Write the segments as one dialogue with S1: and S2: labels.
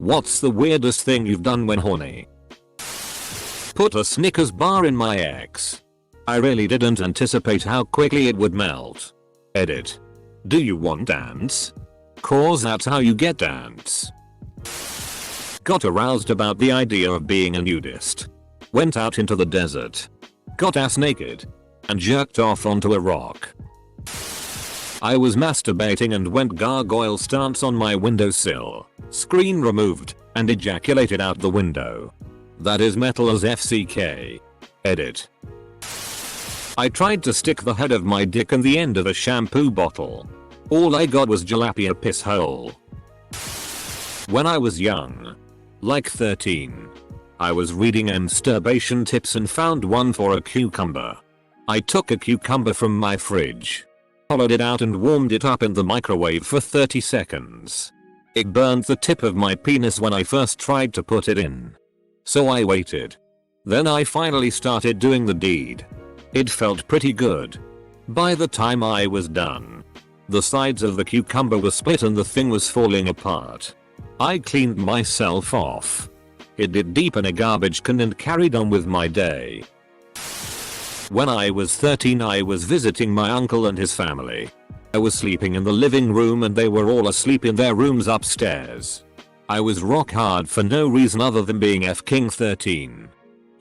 S1: What's the weirdest thing you've done when horny? Put a Snickers bar in my ex. I really didn't anticipate how quickly it would melt. Edit. Do you want dance? Cause that's how you get dance. Got aroused about the idea of being a nudist. Went out into the desert. Got ass naked. And jerked off onto a rock. I was masturbating and went gargoyle stance on my windowsill. Screen removed and ejaculated out the window. That is metal as FCK. Edit. I tried to stick the head of my dick in the end of a shampoo bottle. All I got was jalapeno piss hole. When I was young, like 13, I was reading masturbation tips and found one for a cucumber. I took a cucumber from my fridge, hollowed it out and warmed it up in the microwave for 30 seconds. It burned the tip of my penis when I first tried to put it in. So I waited. Then I finally started doing the deed. It felt pretty good. By the time I was done, the sides of the cucumber were split and the thing was falling apart. I cleaned myself off, hid it deep in a garbage can and carried on with my day. When I was 13 I was visiting my uncle and his family. I was sleeping in the living room and they were all asleep in their rooms upstairs. I was rock hard for no reason other than being F-King 13.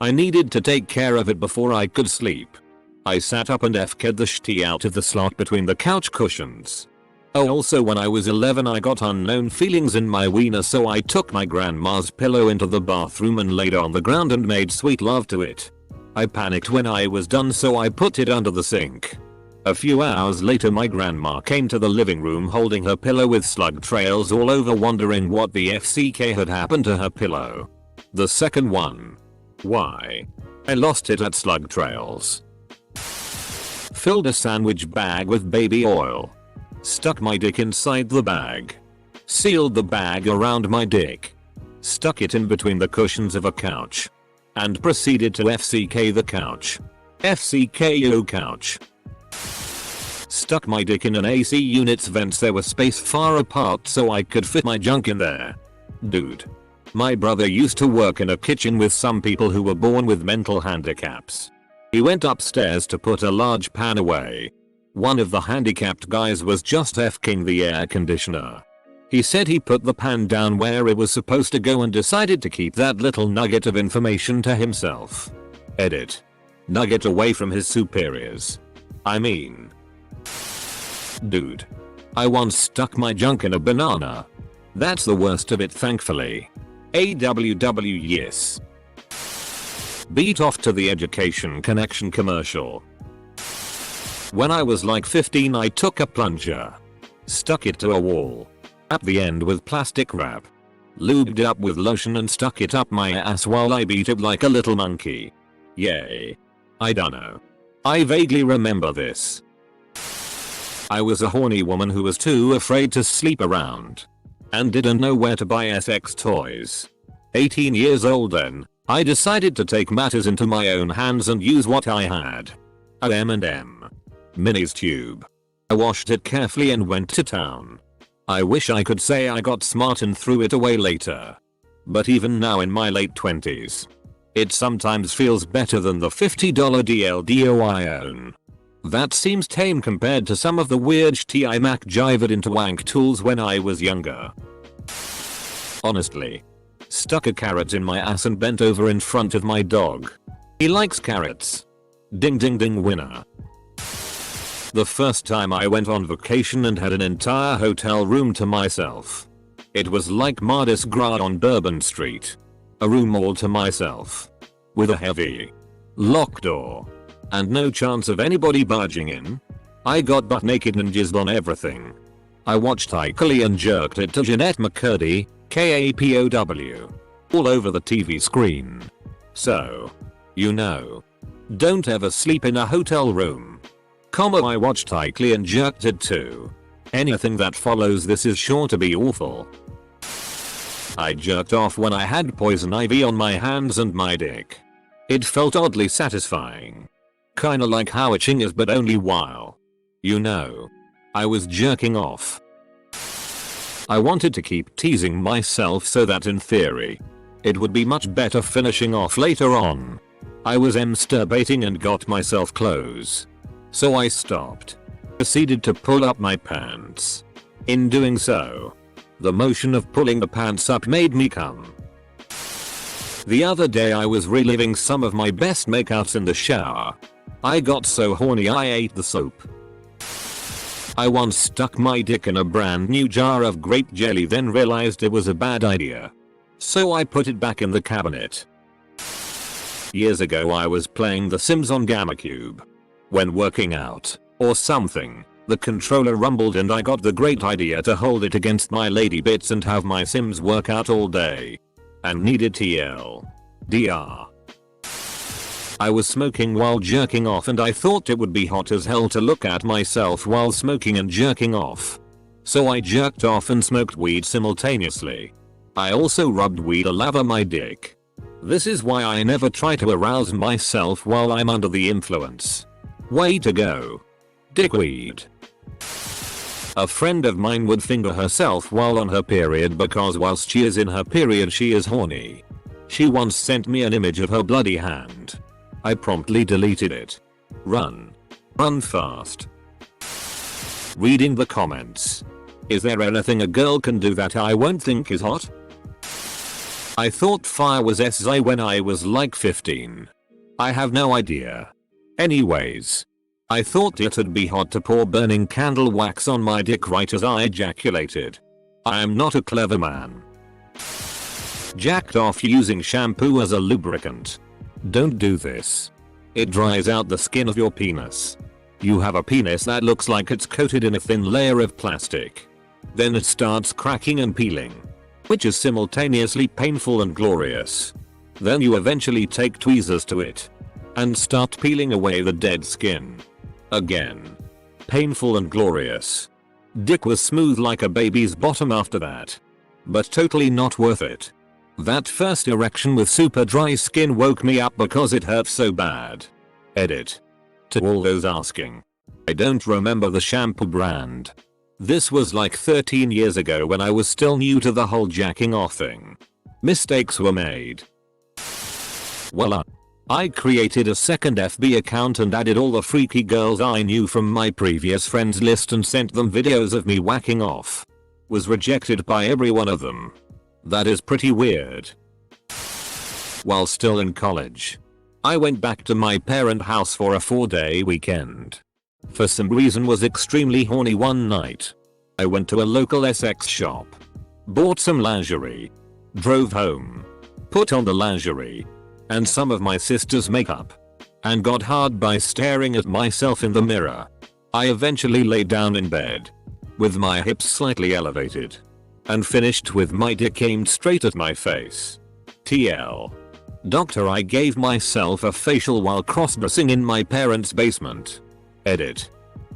S1: I needed to take care of it before I could sleep. I sat up and F-K'd the shitty out of the slot between the couch cushions. Oh, also when I was 11 I got unknown feelings in my wiener, so I took my grandma's pillow into the bathroom and laid it on the ground and made sweet love to it. I panicked when I was done, so I put it under the sink. A few hours later my grandma came to the living room holding her pillow with slug trails all over, wondering what the FCK had happened to her pillow. The second one. Why? I lost it at slug trails. Filled a sandwich bag with baby oil. Stuck my dick inside the bag. Sealed the bag around my dick. Stuck it in between the cushions of a couch. And proceeded to FCK the couch. FCKO couch. Stuck my dick in an AC unit's vents. There was space far apart so I could fit my junk in there. Dude. My brother used to work in a kitchen with some people who were born with mental handicaps. He went upstairs to put a large pan away. One of the handicapped guys was just F-king the air conditioner. He said he put the pan down where it was supposed to go and decided to keep that little nugget of information to himself. Edit. Nugget away from his superiors. I mean. Dude. I once stuck my junk in a banana. That's the worst of it, thankfully. AWW yes. Beat off to the Education Connection commercial. When I was like 15 I took a plunger. Stuck it to a wall. At the end with plastic wrap. Lubed it up with lotion and stuck it up my ass while I beat it like a little monkey. Yay. I dunno. I vaguely remember this. I was a horny woman who was too afraid to sleep around. And didn't know where to buy sex toys. 18 years old then, I decided to take matters into my own hands and use what I had. A M&M. Minis tube. I washed it carefully and went to town. I wish I could say I got smart and threw it away later. But even now in my late 20s, it sometimes feels better than the $50 DLDO I own. That seems tame compared to some of the weird shit I MacGyvered into wank tools when I was younger. Honestly. Stuck a carrot in my ass and bent over in front of my dog. He likes carrots. Ding ding ding winner. The first time I went on vacation and had an entire hotel room to myself. It was like Mardi Gras on Bourbon Street. A room all to myself. With a heavy locked door. And no chance of anybody barging in. I got butt naked and jizzed on everything. I watched iCarly and jerked it to Jeanette McCurdy, KAPOW. All over the TV screen. So. You know. Don't ever sleep in a hotel room. I watched iCarly and jerked it too. Anything that follows this is sure to be awful. I jerked off when I had poison ivy on my hands and my dick. It felt oddly satisfying. Kinda like how itching is, but only while, you know, I was jerking off. I wanted to keep teasing myself so that in theory, it would be much better finishing off later on. I was masturbating and got myself close. So I stopped. Proceeded to pull up my pants. In doing so, the motion of pulling the pants up made me come. The other day I was reliving some of my best makeouts in the shower. I got so horny I ate the soap. I once stuck my dick in a brand new jar of grape jelly, then realized it was a bad idea. So I put it back in the cabinet. Years ago I was playing The Sims on GamerCube. When working out, or something, the controller rumbled and I got the great idea to hold it against my lady bits and have my Sims work out all day. And needed TLDR. I was smoking while jerking off and I thought it would be hot as hell to look at myself while smoking and jerking off. So I jerked off and smoked weed simultaneously. I also rubbed weed all over my dick. This is why I never try to arouse myself while I'm under the influence. Way to go. Dickweed. A friend of mine would finger herself while on her period because whilst she is in her period she is horny. She once sent me an image of her bloody hand. I promptly deleted it. Run. Run fast. Reading the comments. Is there anything a girl can do that I won't think is hot? I thought fire was SI when I was like 15. I have no idea. Anyways. I thought it'd be hot to pour burning candle wax on my dick right as I ejaculated. I am not a clever man. Jacked off using shampoo as a lubricant. Don't do this. It dries out the skin of your penis. You have a penis that looks like it's coated in a thin layer of plastic. Then it starts cracking and peeling, which is simultaneously painful and glorious. Then you eventually take tweezers to it and start peeling away the dead skin. Again. Painful and glorious. Dick was smooth like a baby's bottom after that. But totally not worth it. That first erection with super dry skin woke me up because it hurt so bad. Edit. To all those asking. I don't remember the shampoo brand. This was like 13 years ago when I was still new to the whole jacking off thing. Mistakes were made. Voila. I created a second FB account and added all the freaky girls I knew from my previous friends list and sent them videos of me whacking off. Was rejected by every one of them. That is pretty weird. While still in college, I went back to my parent house for a 4-day weekend. For some reason was extremely horny one night. I went to a local Essex shop, bought some lingerie, drove home, put on the lingerie and some of my sister's makeup, and got hard by staring at myself in the mirror. I eventually lay down in bed, with my hips slightly elevated, and finished with my dick aimed straight at my face. TL. Doctor, I gave myself a facial while crossdressing in my parents' basement. Edit.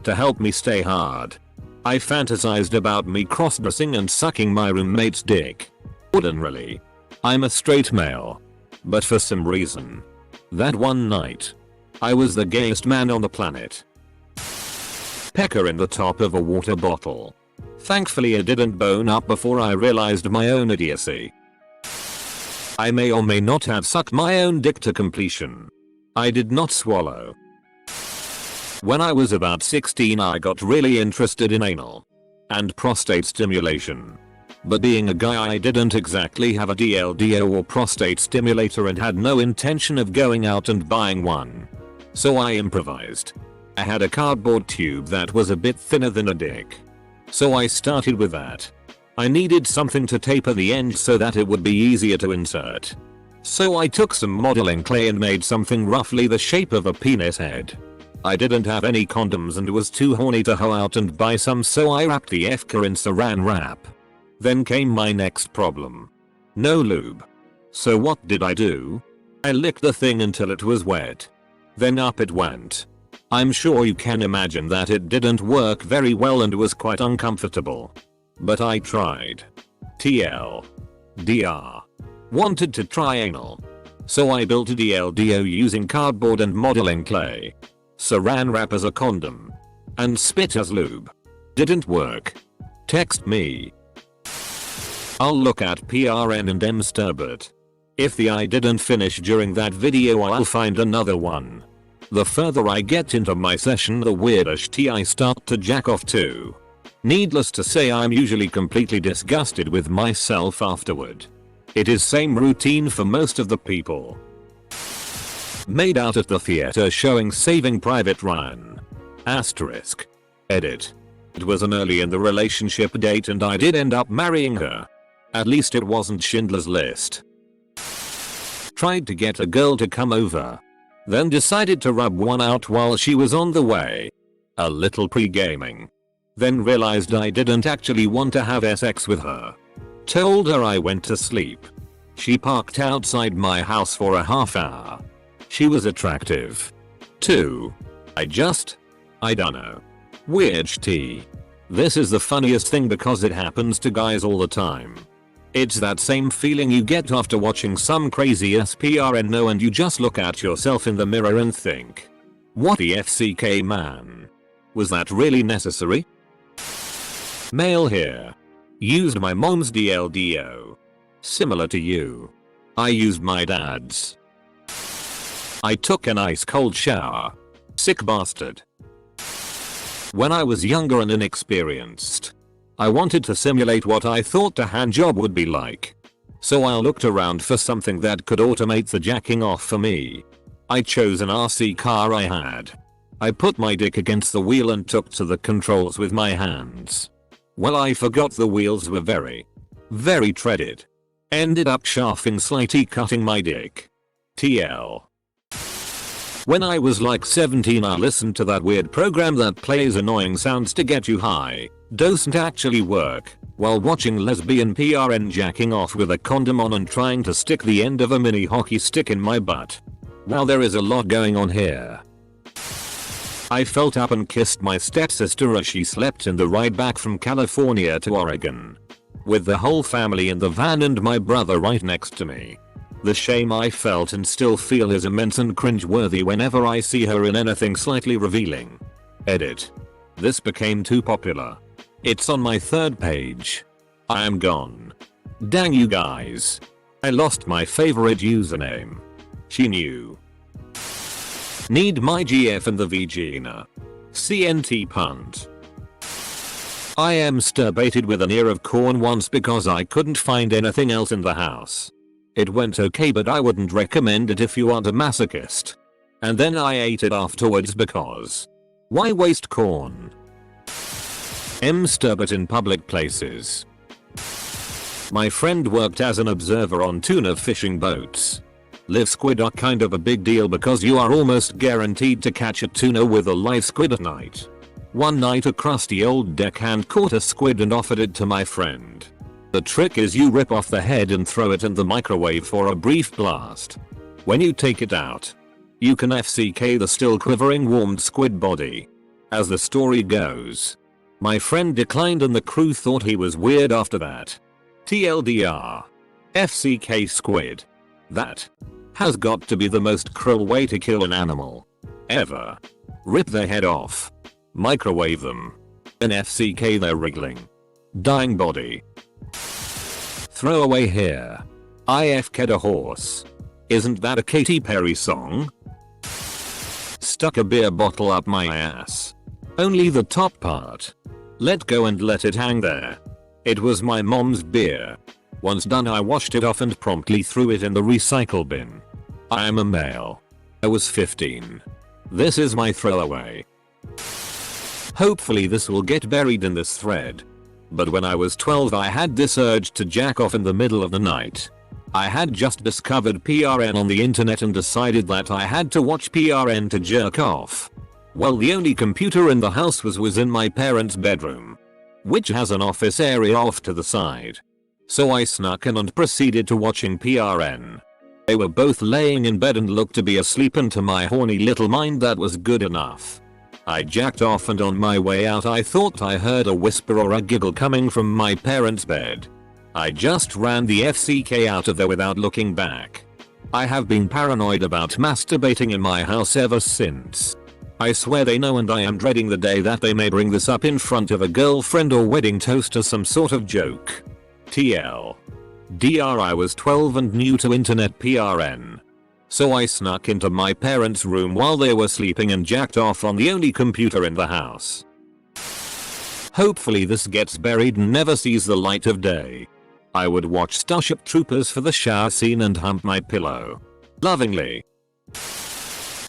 S1: To help me stay hard, I fantasized about me crossdressing and sucking my roommate's dick. Ordinarily, I'm a straight male. But for some reason, that one night, I was the gayest man on the planet. Pecker in the top of a water bottle. Thankfully it didn't bone up before I realized my own idiocy. I may or may not have sucked my own dick to completion. I did not swallow. When I was about 16 I got really interested in anal and prostate stimulation. But being a guy I didn't exactly have a DLDO or prostate stimulator and had no intention of going out and buying one. So I improvised. I had a cardboard tube that was a bit thinner than a dick. So I started with that. I needed something to taper the end so that it would be easier to insert. So I took some modeling clay and made something roughly the shape of a penis head. I didn't have any condoms and was too horny to go out and buy some, so I wrapped the FK in saran wrap. Then came my next problem. No lube. So what did I do? I licked the thing until it was wet. Then up it went. I'm sure you can imagine that it didn't work very well and was quite uncomfortable. But I tried. TLDR. Wanted to try anal. So I built a DLDO using cardboard and modeling clay, saran wrap as a condom, and spit as lube. Didn't work. Text me. I'll look at PRN and Msturbit. If the I didn't finish during that video, I'll find another one. The further I get into my session, the weirder shit I start to jack off to. Needless to say, I'm usually completely disgusted with myself afterward. It is same routine for most of the people. Made out at the theater showing Saving Private Ryan. Asterisk. Edit. It was an early in the relationship date and I did end up marrying her. At least it wasn't Schindler's List. Tried to get a girl to come over. Then decided to rub one out while she was on the way. A little pre-gaming. Then realized I didn't actually want to have sex with her. Told her I went to sleep. She parked outside my house for a half hour. She was attractive. Too. I dunno. Weird shit. This is the funniest thing because it happens to guys all the time. It's that same feeling you get after watching some crazy SPRNO and you just look at yourself in the mirror and think, what the FCK, man? Was that really necessary? Mail here. Used my mom's DLDO. Similar to you. I used my dad's. I took an ice cold shower. Sick bastard. When I was younger and inexperienced, I wanted to simulate what I thought a handjob would be like. So I looked around for something that could automate the jacking off for me. I chose an RC car I had. I put my dick against the wheel and took to the controls with my hands. Well, I forgot the wheels were very treaded. Ended up shafting slightly cutting my dick. TL. When I was like 17, I listened to that weird program that plays annoying sounds to get you high. Doesn't actually work. While watching lesbian PRN jacking off with a condom on and trying to stick the end of a mini hockey stick in my butt. Wow, there is a lot going on here. I felt up and kissed my stepsister as she slept in the ride back from California to Oregon. With the whole family in the van and my brother right next to me. The shame I felt and still feel is immense and cringe-worthy whenever I see her in anything slightly revealing. Edit. This became too popular. It's on my 3rd page. I am gone. Dang you guys. I lost my favorite username. She knew. Need my GF and the Vagina. CNT punt. I am masturbated with an ear of corn once because I couldn't find anything else in the house. It went okay, but I wouldn't recommend it if you aren't a masochist. And then I ate it afterwards because why waste corn? Msturbit in public places. My friend worked as an observer on tuna fishing boats. Live squid are kind of a big deal because you are almost guaranteed to catch a tuna with a live squid at night. One night a crusty old deckhand caught a squid and offered it to my friend. The trick is you rip off the head and throw it in the microwave for a brief blast. When you take it out, you can FCK the still quivering warmed squid body. As the story goes, my friend declined and the crew thought he was weird after that. TLDR. FCK squid. That has got to be the most cruel way to kill an animal ever. Rip their head off. Microwave them. Then FCK their wriggling, dying body. Throw away here. IFK'd a horse. Isn't that a Katy Perry song? Stuck a beer bottle up my ass. Only the top part. Let go and let it hang there. It was my mom's beer. Once done, I washed it off and promptly threw it in the recycle bin. I am a male. I was 15. This is my throwaway. Hopefully this will get buried in this thread. But when I was 12 I had this urge to jack off in the middle of the night. I had just discovered PRN on the internet and decided that I had to watch PRN to jerk off. Well, the only computer in the house was in my parents' bedroom, which has an office area off to the side. So I snuck in and proceeded to watching PRN. They were both laying in bed and looked to be asleep, and to my horny little mind that was good enough. I jacked off, and on my way out I thought I heard a whisper or a giggle coming from my parents' bed. I just ran the FCK out of there without looking back. I have been paranoid about masturbating in my house ever since. I swear they know, and I am dreading the day that they may bring this up in front of a girlfriend or wedding toast as some sort of joke. TL. DR, I was 12 and new to internet PRN. So I snuck into my parents' room while they were sleeping and jacked off on the only computer in the house. Hopefully this gets buried and never sees the light of day. I would watch Starship Troopers for the shower scene and hump my pillow. Lovingly.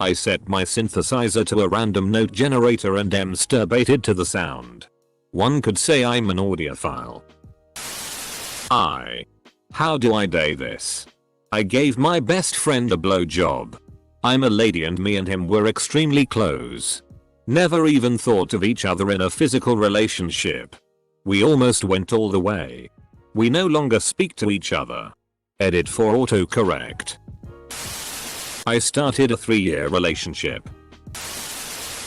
S1: I set my synthesizer to a random note generator and masturbated to the sound. One could say I'm an audiophile. How do I day this? I gave my best friend a blowjob. I'm a lady and me and him were extremely close. Never even thought of each other in a physical relationship. We almost went all the way. We no longer speak to each other. Edit for autocorrect. I started a 3-year relationship.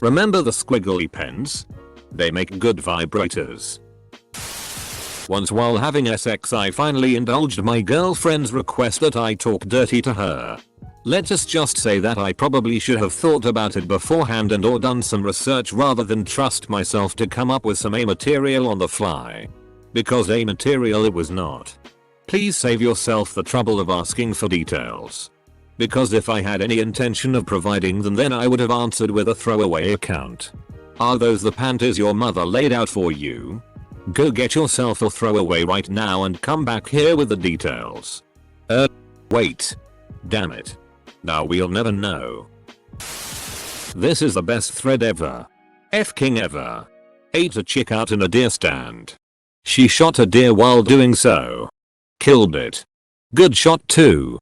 S1: Remember the squiggly pens? They make good vibrators. Once while having sex I finally indulged my girlfriend's request that I talk dirty to her. Let's just say that I probably should have thought about it beforehand and or done some research rather than trust myself to come up with some A material on the fly. Because A material it was not. Please save yourself the trouble of asking for details. Because if I had any intention of providing them then I would have answered with a throwaway account. Are those the panties your mother laid out for you? Go get yourself a throwaway right now and come back here with the details. Wait. Damn it. Now we'll never know. This is the best thread ever. F-king ever. Ate a chick out in a deer stand. She shot a deer while doing so. Killed it. Good shot too.